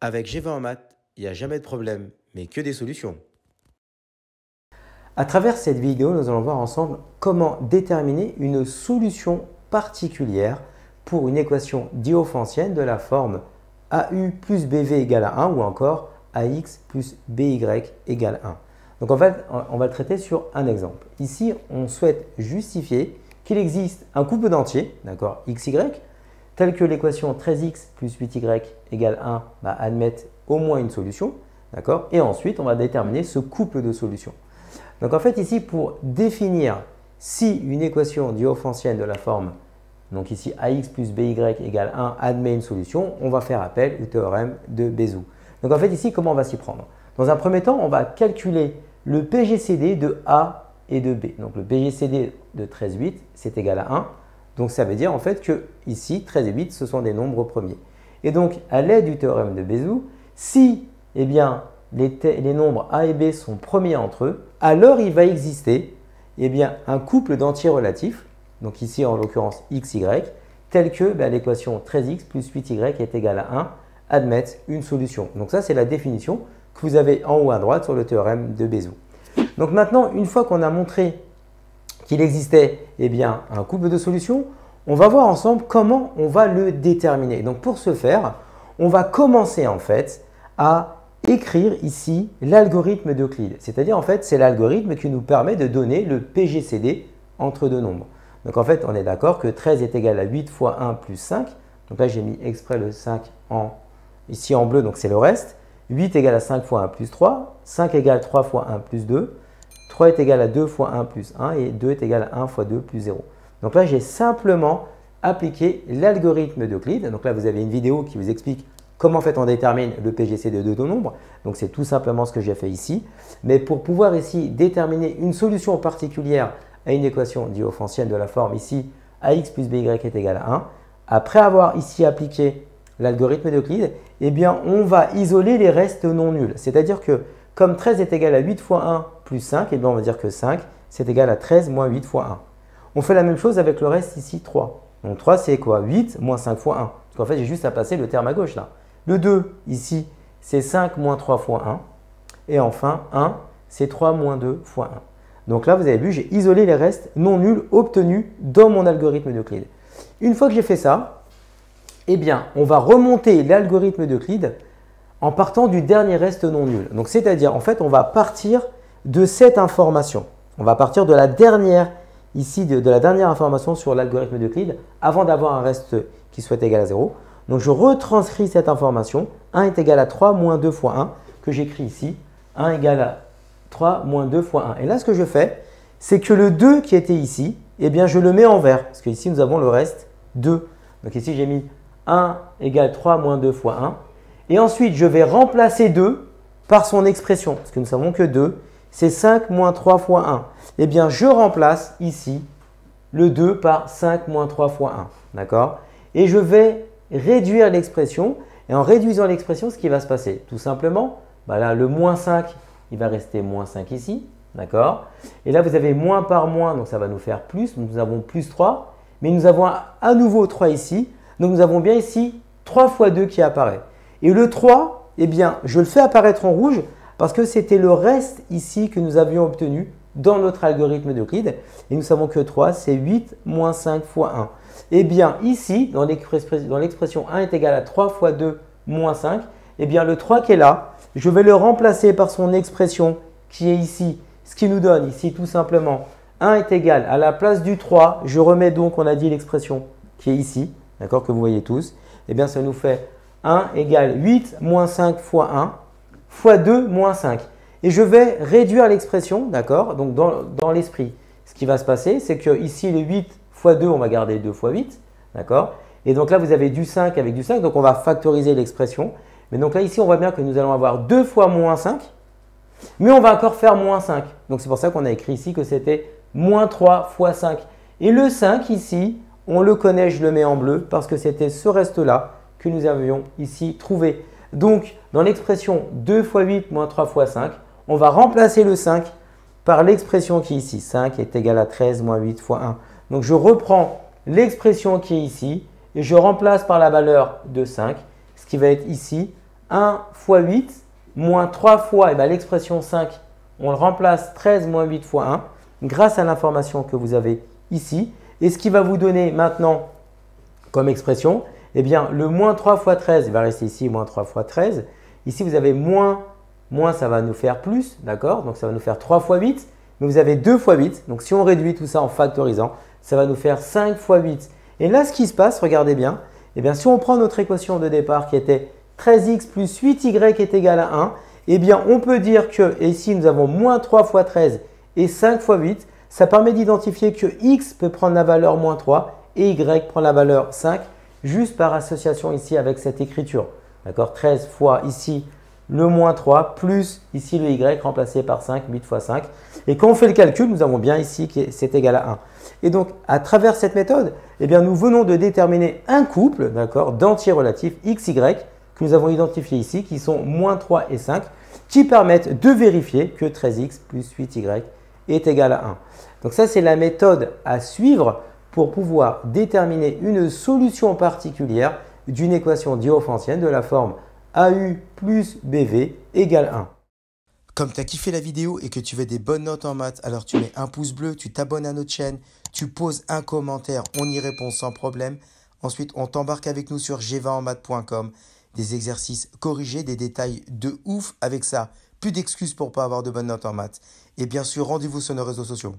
Avec G20 en maths, il n'y a jamais de problème, mais que des solutions. À travers cette vidéo, nous allons voir ensemble comment déterminer une solution particulière pour une équation diophantienne de la forme AU plus BV égale à 1 ou encore AX plus BY égale 1. Donc en fait, on va le traiter sur un exemple. Ici, on souhaite justifier qu'il existe un couple d'entiers, d'accord, XY, tel que l'équation 13x plus 8y égale 1 va admettre au moins une solution, d'accord, et ensuite, on va déterminer ce couple de solutions. Donc en fait, ici, pour définir si une équation diophantienne de la forme, donc ici AX plus BY égale 1 admet une solution, on va faire appel au théorème de Bézout. Donc en fait, ici, comment on va s'y prendre? Dans un premier temps, on va calculer le PGCD de A et de B. Donc le PGCD de 13,8, c'est égal à 1. Donc ça veut dire en fait que ici, 13 et 8, ce sont des nombres premiers. Et donc, à l'aide du théorème de Bézout, si eh bien, les nombres A et B sont premiers entre eux, alors il va exister eh bien, un couple d'entiers relatifs, donc ici en l'occurrence XY, tel que l'équation 13x plus 8y est égale à 1 admettent une solution. Donc ça, c'est la définition que vous avez en haut à droite sur le théorème de Bézout. Donc maintenant, une fois qu'on a montré qu'il existait eh bien, un couple de solutions, on va voir ensemble comment on va le déterminer. Donc pour ce faire, on va commencer en fait à écrire ici l'algorithme d'Euclide. C'est-à-dire en fait, c'est l'algorithme qui nous permet de donner le PGCD entre deux nombres. Donc en fait, on est d'accord que 13 est égal à 8 fois 1 plus 5. Donc là, j'ai mis exprès le 5 ici en bleu, donc c'est le reste. 8 égale à 5 fois 1 plus 3. 5 égale 3 fois 1 plus 2. 3 est égal à 2 fois 1 plus 1 et 2 est égal à 1 fois 2 plus 0. Donc là, j'ai simplement appliqué l'algorithme d'Euclide. Donc là, vous avez une vidéo qui vous explique comment en fait on détermine le PGCD de deux nombres. Donc c'est tout simplement ce que j'ai fait ici. Mais pour pouvoir ici déterminer une solution particulière à une équation diophantienne de la forme ici AX plus BY est égal à 1, après avoir ici appliqué l'algorithme d'Euclide, eh bien on va isoler les restes non nuls. C'est-à-dire que comme 13 est égal à 8 fois 1 plus 5, eh bien on va dire que 5 c'est égal à 13 moins 8 fois 1. On fait la même chose avec le reste ici 3. Donc 3 c'est quoi? 8 moins 5 fois 1. Parce qu'en fait j'ai juste à passer le terme à gauche là. Le 2 ici c'est 5 moins 3 fois 1. Et enfin 1 c'est 3 moins 2 fois 1. Donc là vous avez vu, j'ai isolé les restes non nuls obtenus dans mon algorithme d'Euclide. Une fois que j'ai fait ça, eh bien on va remonter l'algorithme d'Euclide en partant du dernier reste non nul. Donc, c'est-à-dire, en fait, on va partir de cette information. On va partir de la dernière, ici, de la dernière information sur l'algorithme d'Euclide avant d'avoir un reste qui soit égal à 0. Donc, je retranscris cette information. 1 est égal à 3 moins 2 fois 1, que j'écris ici. 1 égale à 3 moins 2 fois 1. Et là, ce que je fais, c'est que le 2 qui était ici, eh bien, je le mets en vert. Parce qu'ici, nous avons le reste 2. Donc, ici, j'ai mis 1 égale 3 moins 2 fois 1. Et ensuite, je vais remplacer 2 par son expression, parce que nous savons que 2, c'est 5 moins 3 fois 1. Eh bien, je remplace ici le 2 par 5 moins 3 fois 1. D'accord? Et je vais réduire l'expression. Et en réduisant l'expression, ce qui va se passer, tout simplement, là, le moins 5, il va rester moins 5 ici. D'accord? Et là, vous avez moins par moins, donc ça va nous faire plus. Donc, nous avons plus 3. Mais nous avons à nouveau 3 ici. Donc, nous avons bien ici 3 fois 2 qui apparaît. Et le 3, eh bien, je le fais apparaître en rouge parce que c'était le reste ici que nous avions obtenu dans notre algorithme d'Euclide. Et nous savons que 3, c'est 8 moins 5 fois 1. Eh bien, ici, dans l'expression 1 est égal à 3 fois 2 moins 5, eh bien, le 3 qui est là, je vais le remplacer par son expression qui est ici. Ce qui nous donne ici tout simplement 1 est égal à la place du 3. Je remets donc, on a dit l'expression qui est ici, d'accord, que vous voyez tous. Eh bien, ça nous fait 1 égale 8 moins 5 fois 1 fois 2 moins 5. Et je vais réduire l'expression, d'accord? Donc, dans l'esprit, ce qui va se passer, c'est que ici, le 8 fois 2, on va garder 2 fois 8, d'accord? Et donc là, vous avez du 5 avec du 5, donc on va factoriser l'expression. Mais donc là, ici, on voit bien que nous allons avoir 2 fois moins 5, mais on va encore faire moins 5. Donc, c'est pour ça qu'on a écrit ici que c'était moins 3 fois 5. Et le 5 ici, on le connaît, je le mets en bleu, parce que c'était ce reste-là que nous avions ici trouvé. Donc, dans l'expression 2 fois 8 moins 3 fois 5, on va remplacer le 5 par l'expression qui est ici. 5 est égal à 13 moins 8 fois 1. Donc, je reprends l'expression qui est ici et je remplace par la valeur de 5, ce qui va être ici 1 fois 8 moins 3 fois l'expression 5, on le remplace 13 moins 8 fois 1 grâce à l'information que vous avez ici. Et ce qui va vous donner maintenant comme expression, eh bien, le moins 3 fois 13, il va rester ici, moins 3 fois 13. Ici, vous avez moins, ça va nous faire plus, d'accord? Donc, ça va nous faire 3 fois 8, mais vous avez 2 fois 8. Donc, si on réduit tout ça en factorisant, ça va nous faire 5 fois 8. Et là, ce qui se passe, regardez bien, eh bien, si on prend notre équation de départ qui était 13x plus 8y est égal à 1, eh bien, on peut dire que ici, nous avons moins 3 fois 13 et 5 fois 8. Ça permet d'identifier que x peut prendre la valeur moins 3 et y prend la valeur 5 juste par association ici avec cette écriture. D'accord? 13 fois ici le moins 3 plus ici le y remplacé par 5, 8 fois 5. Et quand on fait le calcul, nous avons bien ici que c'est égal à 1. Et donc, à travers cette méthode, eh bien, nous venons de déterminer un couple d'entiers relatifs x, y que nous avons identifié ici qui sont moins 3 et 5 qui permettent de vérifier que 13x plus 8y est égal à 1. Donc ça, c'est la méthode à suivre pour pouvoir déterminer une solution particulière d'une équation diophantienne de la forme AU plus BV égale 1. Comme tu as kiffé la vidéo et que tu veux des bonnes notes en maths, alors tu mets un pouce bleu, tu t'abonnes à notre chaîne, tu poses un commentaire, on y répond sans problème. Ensuite, on t'embarque avec nous sur g20enmaths.com, des exercices corrigés, des détails de ouf avec ça. Plus d'excuses pour pas avoir de bonnes notes en maths. Et bien sûr, rendez-vous sur nos réseaux sociaux.